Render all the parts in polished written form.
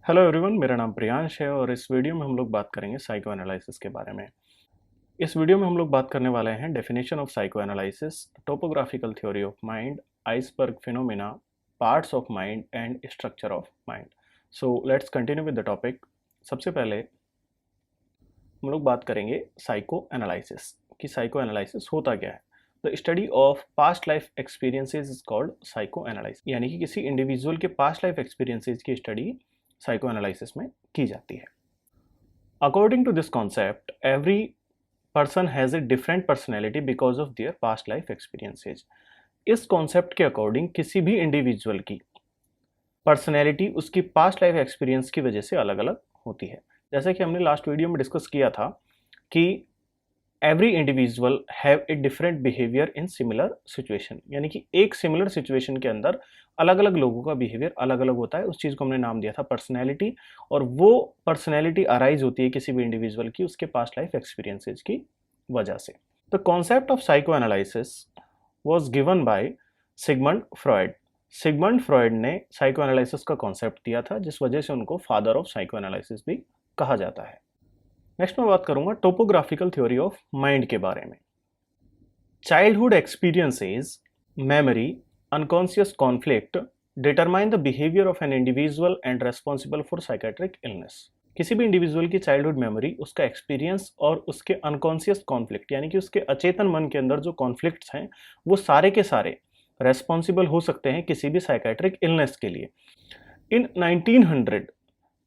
Hello everyone, मेरा नाम प्रियांश है और इस वीडियो में हम लोग बात करेंगे साइको एनालिसिस के बारे में। इस वीडियो में हम लोग बात करने वाले हैं definition of psychoanalysis, topographical theory of mind, iceberg phenomena, parts of mind and structure of mind. So let's continue with the topic. सबसे पहले हम लोग बात करेंगे साइको एनालिसिस कि साइको एनालिसिस होता क्या है। The study of past life experiences is called psychoanalysis, यानी कि किसी इंडिविजुअल के पास्ट लाइफ एक्सपीरियंसेस की स्टडी साइको एनालिसिस में की जाती है। According to this concept, every person has a different personality because of their past life experiences. इस कॉन्सेप्ट के अकॉर्डिंग किसी भी इंडिविजुअल की पर्सनैलिटी उसकी पास्ट लाइफ एक्सपीरियंस की वजह से अलग अलग होती है। जैसे कि हमने लास्ट वीडियो में डिस्कस किया था कि every individual have a different behaviour in similar situation, यानी कि एक सिमिलर सिचुएशन के अंदर अलग अलग लोगों का बिहेवियर अलग अलग होता है। उस चीज़ को हमने नाम दिया था पर्सनैलिटी, और वो पर्सनैलिटी अराइज होती है किसी भी इंडिविजुअल की उसके पास्ट लाइफ एक्सपीरियंसेस की वजह से। The concept of psycho analysis was given by Sigmund Freud. Sigmund Freud ने साइको एनालिसिस का कॉन्सेप्ट दिया था, जिस वजह से उनको फादर ऑफ साइको एनालिसिस भी कहा जाता है। नेक्स्ट मैं बात करूंगा टोपोग्राफिकल थ्योरी ऑफ माइंड के बारे में। Childhood experiences, memory, unconscious conflict determine the behaviour of an individual and responsible for psychiatric illness. किसी भी इंडिविजुअल की चाइल्डहुड मेमोरी, उसका एक्सपीरियंस और उसके अनकॉन्शियस कॉन्फ्लिक्ट, यानी कि उसके अचेतन मन के अंदर जो कॉन्फ्लिक्ट्स हैं, वो सारे के सारे रेस्पॉन्सिबल हो सकते हैं किसी भी साइकेट्रिक इलनेस के लिए। In 1900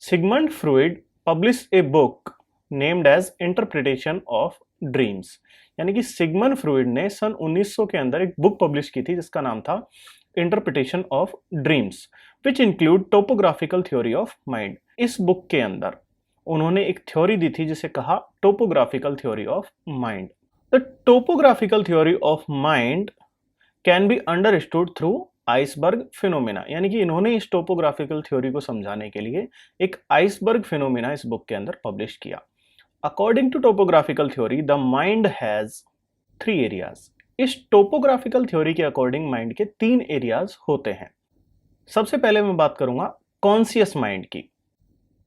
Sigmund Freud published a book named as interpretation of dreams, यानी कि सिगमंड फ्रॉयड ने सन 1900 के अंदर एक बुक पब्लिश की थी जिसका नाम था interpretation of dreams, which include topographical theory of mind. इस बुक के अंदर उन्होंने एक थ्योरी दी थी जिसे कहा topographical theory of mind. The topographical theory of mind can be understood through iceberg phenomena, यानी कि इन्होंने इस टोपोग्राफिकल थ्योरी को समझाने के लिए एक आइसबर्ग फिनोमेना इस बुक के अंदर पब्लिश किया। According to topographical theory, the mind has 3 areas. इस टोपोग्राफिकल थ्योरी के अकॉर्डिंग माइंड के 3 एरियाज होते हैं। सबसे पहले मैं बात करूंगा कॉन्शियस माइंड की।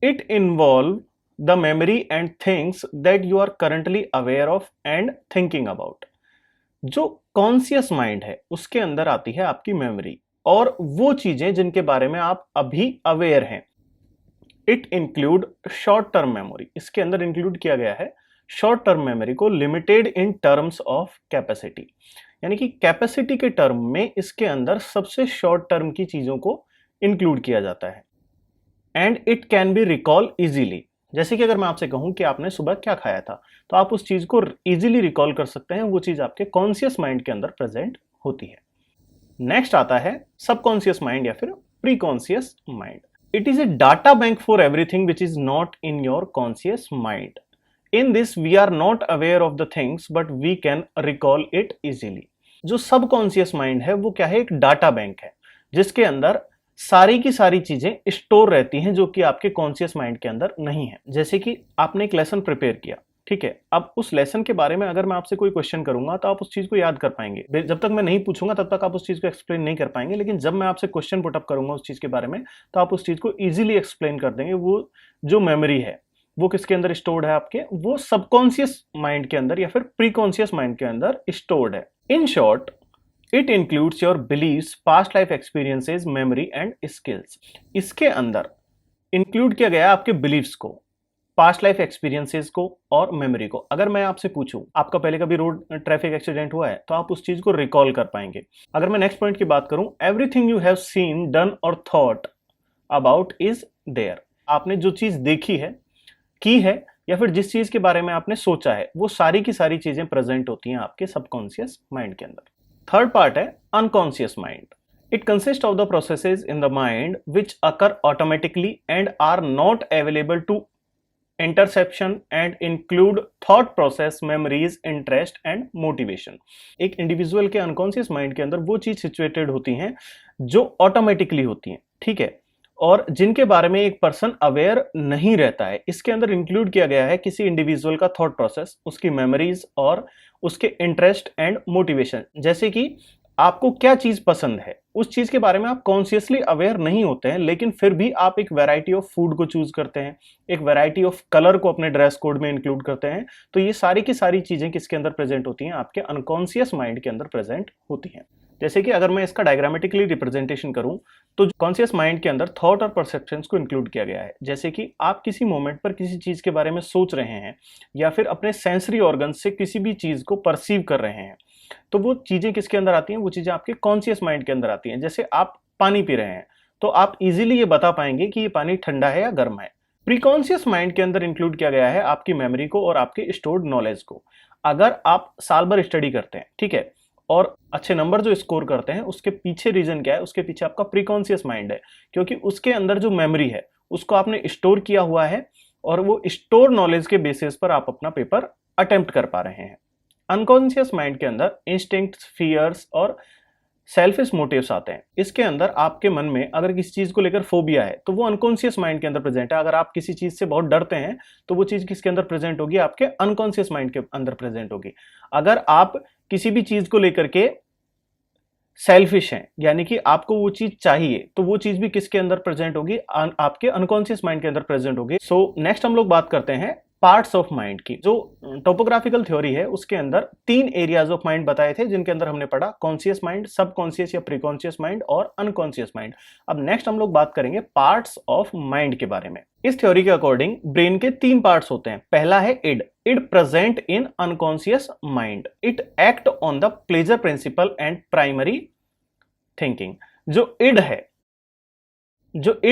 It involve the memory and things that you are currently aware of and thinking about. जो कॉन्शियस माइंड है उसके अंदर आती है आपकी मेमोरी और वो चीजें जिनके बारे में आप अभी अवेयर हैं। It include short term memory, इसके अंदर इंक्लूड किया गया है शॉर्ट टर्म मेमोरी को limited in terms of capacity, यानी कि कैपेसिटी के टर्म में इसके अंदर सबसे शॉर्ट टर्म की चीजों को इंक्लूड किया जाता है। And it can be recall easily, जैसे कि अगर मैं आपसे कहूं कि आपने सुबह क्या खाया था तो आप उस चीज को इजीली रिकॉल कर सकते हैं, वो चीज आपके कॉन्शियस माइंड के अंदर प्रेजेंट होती है। नेक्स्ट आता है सबकॉन्शियस माइंड या फिर preconscious mind. It is a data bank for everything which is not in your conscious mind. In this, we are not aware of the things, but we can recall it easily. जो subconscious mind है वो क्या है? एक data bank है जिसके अंदर सारी की सारी चीजें स्टोर रहती हैं जो कि आपके कॉन्शियस माइंड के अंदर नहीं है। जैसे कि आपने एक लेसन प्रिपेयर किया, ठीक है, अब उस लेसन के बारे में अगर मैं आपसे कोई क्वेश्चन करूंगा तो आप उस चीज को याद कर पाएंगे। जब तक मैं नहीं पूछूंगा तब तक आप उस चीज को एक्सप्लेन नहीं कर पाएंगे, लेकिन जब मैं आपसे क्वेश्चन पुट अप करूंगा उस चीज के बारे में तो आप उस चीज को इजीली एक्सप्लेन कर देंगे। वो जो मेमोरी है वो किसके अंदर स्टोर्ड है? आपके वो सबकॉन्शियस माइंड के अंदर या फिर प्रीकॉन्शियस माइंड के अंदर स्टोर्ड है। In short, it includes your beliefs, past life experiences, memory and skills. इसके अंदर इंक्लूड किया गया आपके बिलीव्स को, पास्ट लाइफ एक्सपीरियंसेस को और मेमोरी को। अगर मैं आपसे पूछूं आपका पहले कभी रोड ट्रैफिक एक्सीडेंट हुआ है तो आप उस चीज को रिकॉल कर पाएंगे। अगर मैं नेक्स्ट पॉइंट की बात करूं, everything you have seen, done और थॉट अबाउट इज देयर। आपने जो चीज देखी है, की है या फिर जिस चीज के बारे में आपने सोचा है वो सारी की सारी चीजें प्रेजेंट होती हैं आपके सबकॉन्शियस माइंड के अंदर। थर्ड पार्ट है unconscious mind. It consists of the processes in the mind which occur automatically and are not available to interception and include thought process, memories, interest and motivation. एक individual के unconscious mind के अंदर वो चीज situated होती हैं जो automatically होती हैं, ठीक है, और जिनके बारे में एक पर्सन अवेयर नहीं रहता है। इसके अंदर इंक्लूड किया गया है किसी इंडिविजुअल का थॉट प्रोसेस, उसकी मेमोरीज और उसके इंटरेस्ट एंड मोटिवेशन। जैसे कि आपको क्या चीज पसंद है, उस चीज के बारे में आप कॉन्शियसली अवेयर नहीं होते हैं, लेकिन फिर भी आप एक वैरायटी ऑफ फूड को चूज करते हैं, एक वैरायटी ऑफ कलर को अपने ड्रेस कोड में इंक्लूड करते हैं। तो ये सारी की सारी चीजें किसके अंदर प्रेजेंट होती हैं? आपके अनकॉन्शियस माइंड के अंदर प्रेजेंट होती हैं। जैसे कि अगर मैं इसका डायग्रामेटिकली रिप्रेजेंटेशन करूं तो कॉन्शियस माइंड के अंदर थॉट और परसेप्शंस को इंक्लूड किया गया है। जैसे कि आप किसी मोमेंट पर किसी चीज के बारे में सोच रहे हैं या फिर अपने सेंसरी ऑर्गन से किसी भी चीज को परसीव कर रहे हैं, तो वो चीजें किसके अंदर आती हैं? वो चीजें आपके कॉन्शियस माइंड के अंदर आती हैं। जैसे आप पानी पी रहे हैं तो आप इजीली ये बता पाएंगे कि ये पानी ठंडा है या गर्म है। प्रीकॉन्शियस माइंड के अंदर इंक्लूड किया गया है आपकी मेमोरी को और आपके स्टोर्ड नॉलेज को। अगर आप साल भर स्टडी करते हैं, ठीक है, और अच्छे नंबर जो स्कोर करते हैं, उसके पीछे रीजन क्या है? उसके पीछे आपका प्रीकॉन्शियस माइंड है, क्योंकि उसके अंदर जो मेमोरी है उसको आपने स्टोर किया हुआ है और वो स्टोर नॉलेज के बेसिस पर आप अपना पेपर अटेम्प्ट कर पा रहे हैं। अनकॉन्शियस माइंड के अंदर इंस्टिंक्ट्स, फियर्स और सेल्फिश मोटिव्स आते हैं। इसके अंदर आपके मन में अगर किसी चीज को लेकर फोबिया है तो वो अनकॉन्शियस माइंड के अंदर प्रेजेंट है। अगर आप किसी चीज से बहुत डरते हैं तो वो चीज किसके अंदर प्रेजेंट होगी? आपके अनकॉन्शियस माइंड के अंदर प्रेजेंट होगी। अगर आप किसी भी चीज को लेकर के सेल्फिश हैं, यानी कि आपको वो चीज चाहिए, तो वो चीज भी किसके अंदर प्रेजेंट होगी? आपके अनकॉन्शियस माइंड के अंदर प्रेजेंट होगी। सो नेक्स्ट हम लोग बात करते हैं पार्ट्स ऑफ माइंड की। जो टोपोग्राफिकल थ्योरी है उसके अंदर 3 एरियाज ऑफ माइंड बताए थे, जिनके अंदर हमने पढ़ा कॉन्शियस माइंड, सबकॉन्शियस या प्रीकॉन्शियस माइंड और अनकॉन्शियस माइंड। अब नेक्स्ट हम लोग बात करेंगे पार्ट्स ऑफ माइंड के बारे में। इस थ्योरी के अकॉर्डिंग ब्रेन के 3 पार्ट्स होते हैं। पहला है id. Id present in unconscious mind. It act on the pleasure principle and primary thinking. जो इड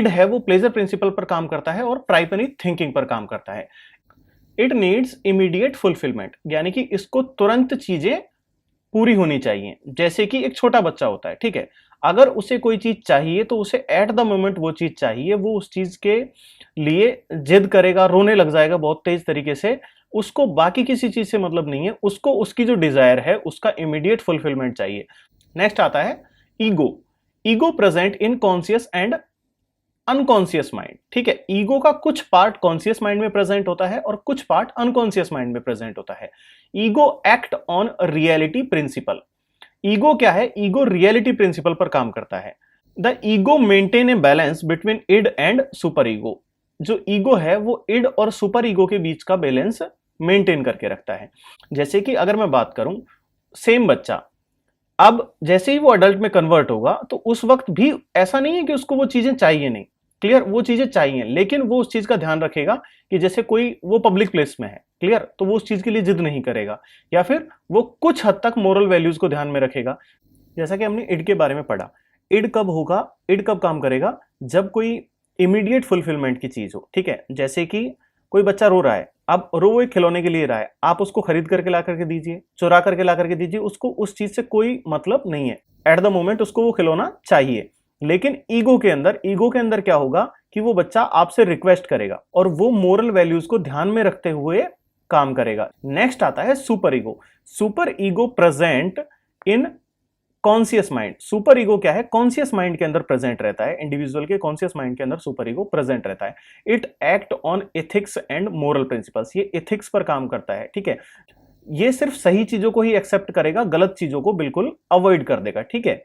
है वो प्लेजर प्रिंसिपल पर काम करता है और प्राइमरी थिंकिंग पर काम करता है। इट नीड्स इमीडिएट फुलफिलमेंट, यानी कि इसको तुरंत चीजें पूरी होनी चाहिए। जैसे कि एक छोटा बच्चा होता है, ठीक है, अगर उसे कोई चीज चाहिए तो उसे एट द मोमेंट वो चीज चाहिए। वो उस चीज के लिए जिद करेगा, रोने लग जाएगा बहुत तेज तरीके से। उसको बाकी किसी चीज से मतलब नहीं है, उसको उसकी जो डिजायर है उसका इमीडिएट फुलफिलमेंट चाहिए। नेक्स्ट आता है ego. Ego present in conscious and unconscious mind, ठीक है। ईगो का कुछ पार्ट कॉन्शियस माइंड में प्रेजेंट होता है और कुछ पार्ट अनकॉन्शियस माइंड में प्रेजेंट होता है। Ego act on reality principle. Ego क्या है? ईगो रियलिटी प्रिंसिपल पर काम करता है। The ego maintain a balance between id and super ego. जो ईगो है वो इड और सुपर ईगो के बीच का बैलेंस मेंटेन करके रखता है। जैसे कि अगर मैं बात करूं, सेम बच्चा अब जैसे ही वो अडल्ट में कन्वर्ट होगा तो उस वक्त भी ऐसा नहीं है कि उसको वो चीजें चाहिए नहीं, क्लियर, वो चीजें चाहिए, लेकिन वो उस चीज का ध्यान रखेगा कि जैसे कोई वो पब्लिक प्लेस में है, क्लियर, तो वो उस चीज के लिए जिद नहीं करेगा, या फिर वो कुछ हद तक मोरल वैल्यूज को ध्यान में रखेगा। जैसा कि हमने इड के बारे में पढ़ा, इड कब होगा, इड कब काम करेगा? जब कोई इमीडिएट फुलफिलमेंट की चीज हो, ठीक है। जैसे कि कोई बच्चा रो रहा है, अब रो वो एक खिलौने के लिए रहा है, आप उसको खरीद करके ला करके दीजिए, चुरा करके ला करके दीजिए, उसको उस चीज से कोई मतलब नहीं है। एट द मोमेंट उसको वो खिलौना चाहिए। लेकिन ईगो के अंदर क्या होगा कि वो बच्चा आपसे रिक्वेस्ट करेगा और वो मोरल वैल्यूज को ध्यान में रखते हुए काम करेगा। नेक्स्ट आता है super ego. Super ego present in conscious mind. Super ego क्या है? कॉन्शियस माइंड के अंदर प्रेजेंट रहता है। इंडिविजुअल के कॉन्शियस माइंड के अंदर सुपर ईगो प्रेजेंट रहता है। It act on ethics and moral principles. ये एथिक्स पर काम करता है, ठीक है। ये सिर्फ सही चीजों को ही एक्सेप्ट करेगा, गलत चीजों को बिल्कुल अवॉइड कर देगा, ठीक है।